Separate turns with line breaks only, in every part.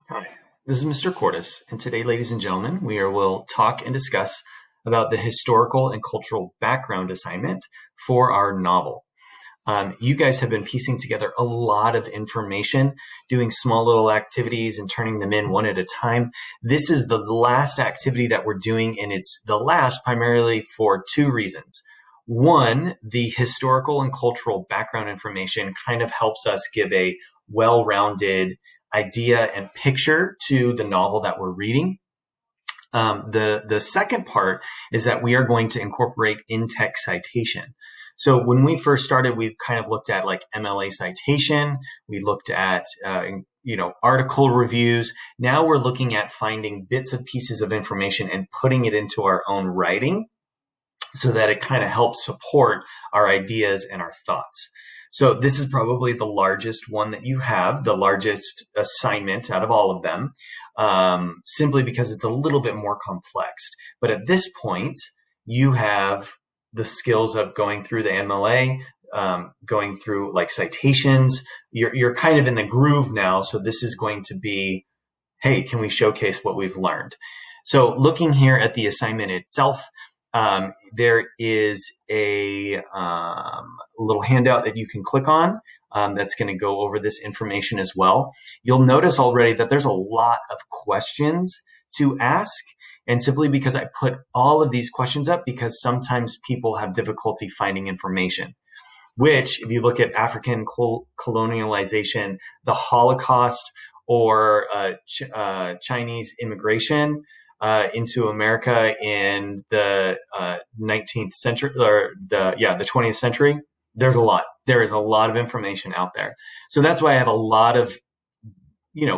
Hi, this is Mr. Cordes, and today, ladies and gentlemen, will talk and discuss about the historical and cultural background assignment for our novel. You guys have been piecing together a lot of information, doing small little activities and turning them in one at a time. This is the last activity that we're doing, and it's the last primarily for two reasons. One, the historical and cultural background information kind of helps us give a well-rounded idea and picture to the novel that we're reading. The second part is that we are going to incorporate in-text citation. So when we first started, we kind of looked at like MLA citation. We looked at article reviews. Now we're looking at finding bits and pieces of information and putting it into our own writing so that it kind of helps support our ideas and our thoughts. So this is probably the largest one that you have, the largest assignment out of all of them, simply because it's a little bit more complex. But at this point, you have the skills of going through the MLA, going through like citations. You're kind of in the groove now. So this is going to be, hey, can we showcase what we've learned? So looking here at the assignment itself, there is a little handout that you can click on that's going to go over this information as well. You'll notice already that there's a lot of questions to ask. And simply because I put all of these questions up, because sometimes people have difficulty finding information, which if you look at African colonialization, the Holocaust, or Chinese immigration into America in the 19th century, or the 20th century, there's a lot. There is a lot of information out there. So that's why I have a lot of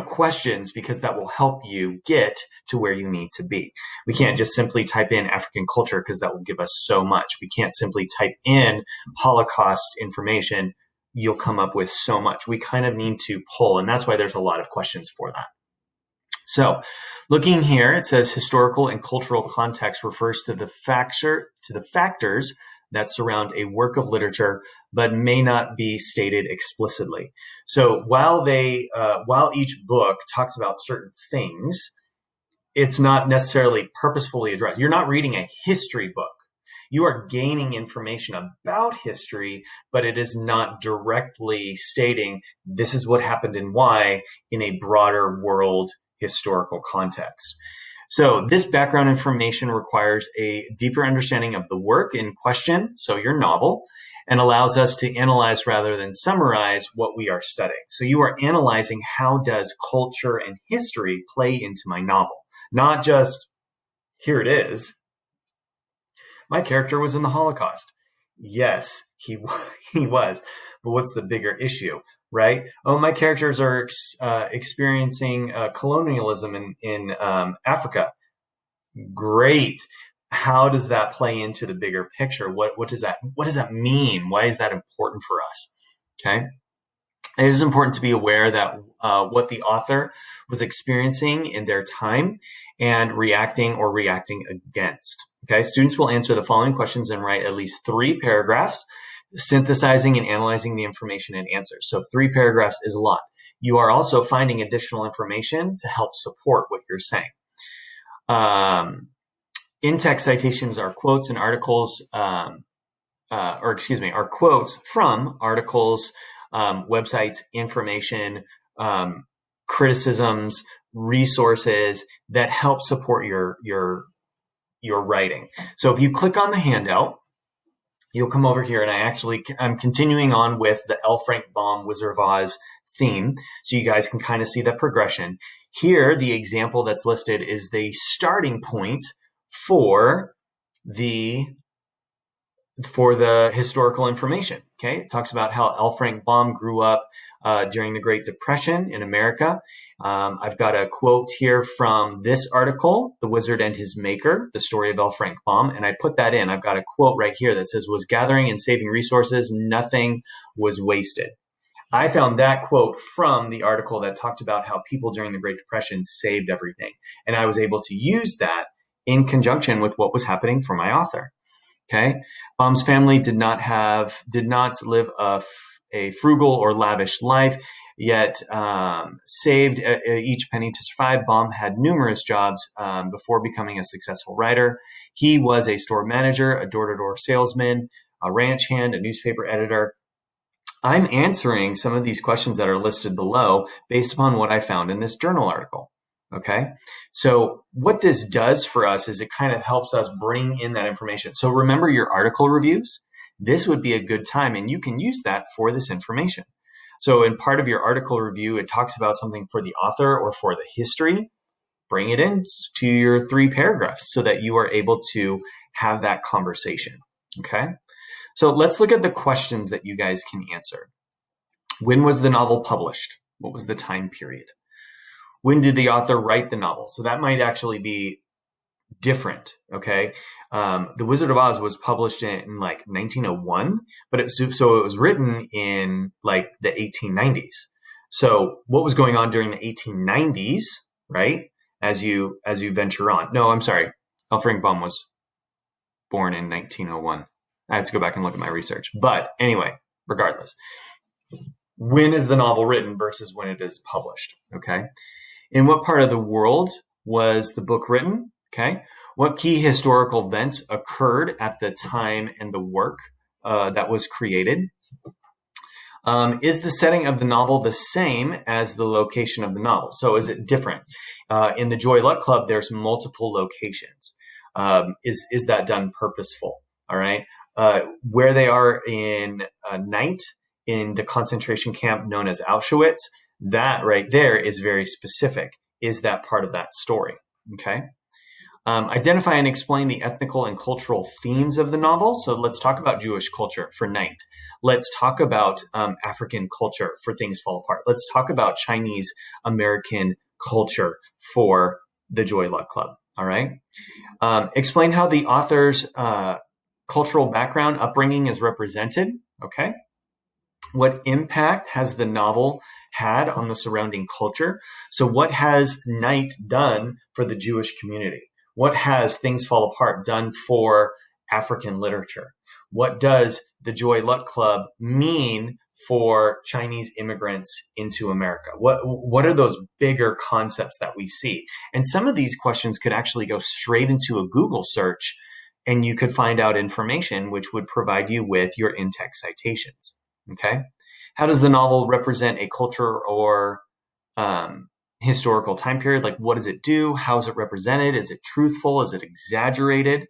questions, because that will help you get to where you need to be. We can't just simply type in African culture, because that will give us so much. We can't simply type in Holocaust information. You'll come up with so much. We kind of need to pull, and that's why there's a lot of questions for that. So looking here, it says historical and cultural context refers to the factors that surround a work of literature, but may not be stated explicitly. So while each book talks about certain things, it's not necessarily purposefully addressed. You're not reading a history book. You are gaining information about history, but it is not directly stating this is what happened and why in a broader world historical context. So this background information requires a deeper understanding of the work in question, so your novel, and allows us to analyze rather than summarize what we are studying. So you are analyzing, how does culture and history play into my novel? Not just, here it is. My character was in the Holocaust. Yes, he was. But what's the bigger issue, right? Oh, my characters are experiencing colonialism in Africa. Great. How does that play into the bigger picture? What does that mean? Why is that important for us? Okay. It is important to be aware that what the author was experiencing in their time and reacting against. Okay, students will answer the following questions and write at least 3 paragraphs, synthesizing and analyzing the information and answers. So 3 paragraphs is a lot. You are also finding additional information to help support what you're saying. In-text citations are quotes and articles, are quotes from articles, websites, information, criticisms, resources that help support your writing. So if you click on the handout, you'll come over here, and I'm continuing on with the L. Frank Baum Wizard of Oz theme, so you guys can kind of see the progression. Here, the example that's listed is the starting point for the historical information. Okay, it talks about how L. Frank Baum grew up during the Great Depression in America. I've got a quote here from this article, The Wizard and His Maker, the story of L. Frank Baum, and I put that in. I've got a quote right here that says, was gathering and saving resources, nothing was wasted. I found that quote from the article that talked about how people during the Great Depression saved everything. And I was able to use that in conjunction with what was happening for my author. Okay. Baum's family did not live a frugal or lavish life. yet saved each penny to survive. Baum had numerous jobs before becoming a successful writer. He was a store manager, a door-to-door salesman, a ranch hand, a newspaper editor. I'm answering some of these questions that are listed below based upon what I found in this journal article. Okay. So what this does for us is it kind of helps us bring in that information. So remember your article reviews. This would be a good time, and you can use that for this information. So in part of your article review, it talks about something for the author or for the history. Bring it in to your 3 paragraphs so that you are able to have that conversation. Okay. So let's look at the questions that you guys can answer. When was the novel published? What was the time period? When did the author write the novel? So that might actually be different, okay? The Wizard of Oz was published in like 1901, but it was written in like the 1890s. So what was going on during the 1890s, right? As you venture on. No, I'm sorry. L. Frank Baum was born in 1901. I have to go back and look at my research. But anyway, regardless, when is the novel written versus when it is published? Okay. In what part of the world was the book written? Okay. What key historical events occurred at the time and the work that was created? Is the setting of the novel the same as the location of the novel? So is it different? In the Joy Luck Club, there's multiple locations. Is that done purposeful? All right. Where they are in Night in the concentration camp known as Auschwitz, that right there is very specific. Is that part of that story? Okay. Identify and explain the ethnical and cultural themes of the novel. So let's talk about Jewish culture for Night. Let's talk about African culture for Things Fall Apart. Let's talk about Chinese American culture for the Joy Luck Club. All right. Explain how the author's cultural background, upbringing is represented. Okay. What impact has the novel had on the surrounding culture? So what has Night done for the Jewish community? What has Things Fall Apart done for African literature? What does the Joy Luck Club mean for Chinese immigrants into America? What are those bigger concepts that we see? And some of these questions could actually go straight into a Google search, and you could find out information which would provide you with your in-text citations. Okay. How does the novel represent a culture or historical time period? Like, what does it do? How is it represented? Is it truthful? Is it exaggerated?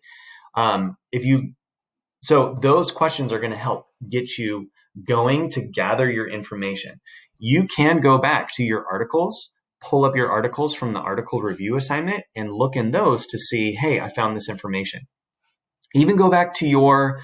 So those questions are going to help get you going to gather your information. You can go back to your articles, pull up your articles from the article review assignment and look in those to see, hey, I found this information. Even go back to your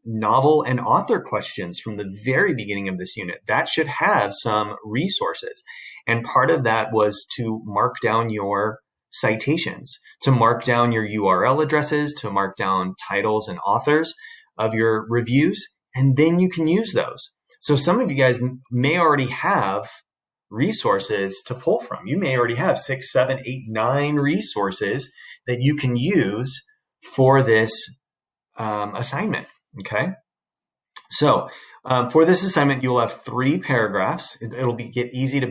novel and author questions from the very beginning of this unit. That should have some resources. And part of that was to mark down your citations, to mark down your URL addresses, to mark down titles and authors of your reviews, and then you can use those. So some of you guys may already have resources to pull from. You may already have 6, 7, 8, 9 resources that you can use for this assignment. Okay. So for this assignment, you'll have 3 paragraphs. It'll get easy to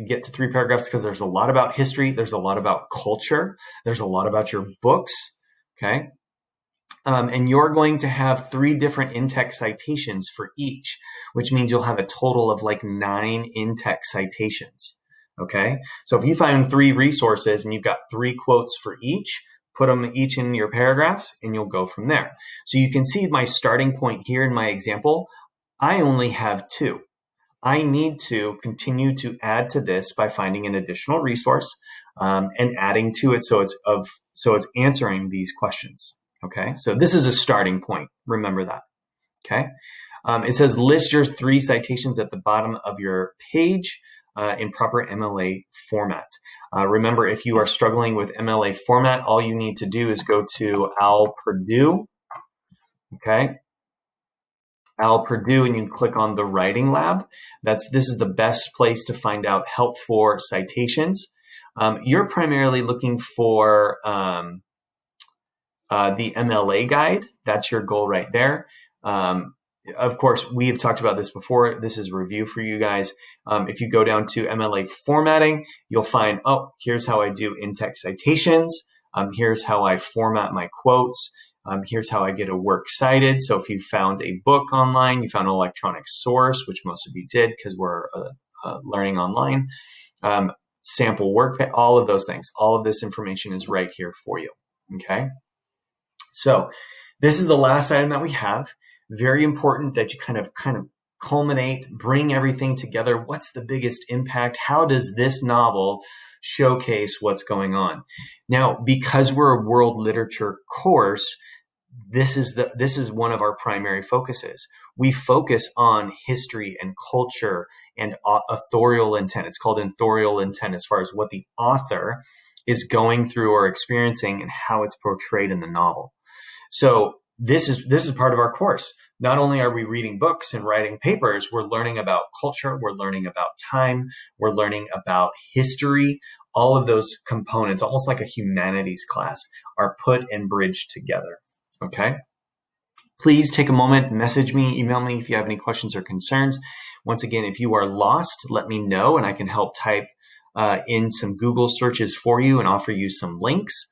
get to 3 paragraphs because there's a lot about history. There's a lot about culture. There's a lot about your books. Okay. And you're going to have 3 different in-text citations for each, which means you'll have a total of like 9 in-text citations. Okay. So if you find 3 resources and you've got 3 quotes for each, put them each in your paragraphs and you'll go from there. So you can see my starting point here in my example. I only have 2. I need to continue to add to this by finding an additional resource and adding to it so it's answering these questions. Okay, so this is a starting point. Remember that. Okay, it says list your 3 citations at the bottom of your page in proper MLA format. Remember, if you are struggling with MLA format, all you need to do is go to OWL Purdue. Okay, OWL Purdue, and you click on the Writing Lab. This is the best place to find out help for citations. You're primarily looking for the MLA guide. That's your goal right there. of course, we have talked about this before. This is a review for you guys. If you go down to MLA formatting, you'll find, oh, here's how I do in-text citations. Here's how I format my quotes. Here's how I get a works cited. So if you found a book online, you found an electronic source, which most of you did because we're learning online, sample work, all of those things, all of this information is right here for you. Okay. So this is the last item that we have. Very important that you kind of culminate, bring everything together. What's the biggest impact? How does this novel showcase what's going on? Now, because we're a world literature course, this is one of our primary focuses. We focus on history and culture and authorial intent. It's called authorial intent as far as what the author is going through or experiencing and how it's portrayed in the novel. So this is part of our course. Not only are we reading books and writing papers, we're learning about culture, we're learning about time, we're learning about history. All of those components, almost like a humanities class, are put and bridged together. Okay? Please take a moment, message me, email me if you have any questions or concerns. Once again, if you are lost, let me know and I can help type in some Google searches for you and offer you some links.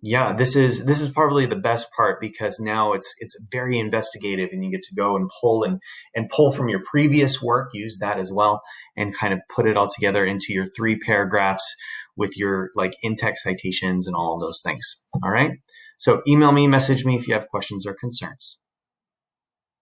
Yeah, this is probably the best part because now it's very investigative and you get to go and pull from your previous work, use that as well, and kind of put it all together into your 3 paragraphs with your like in-text citations and all of those things. All right. So email me, message me if you have questions or concerns.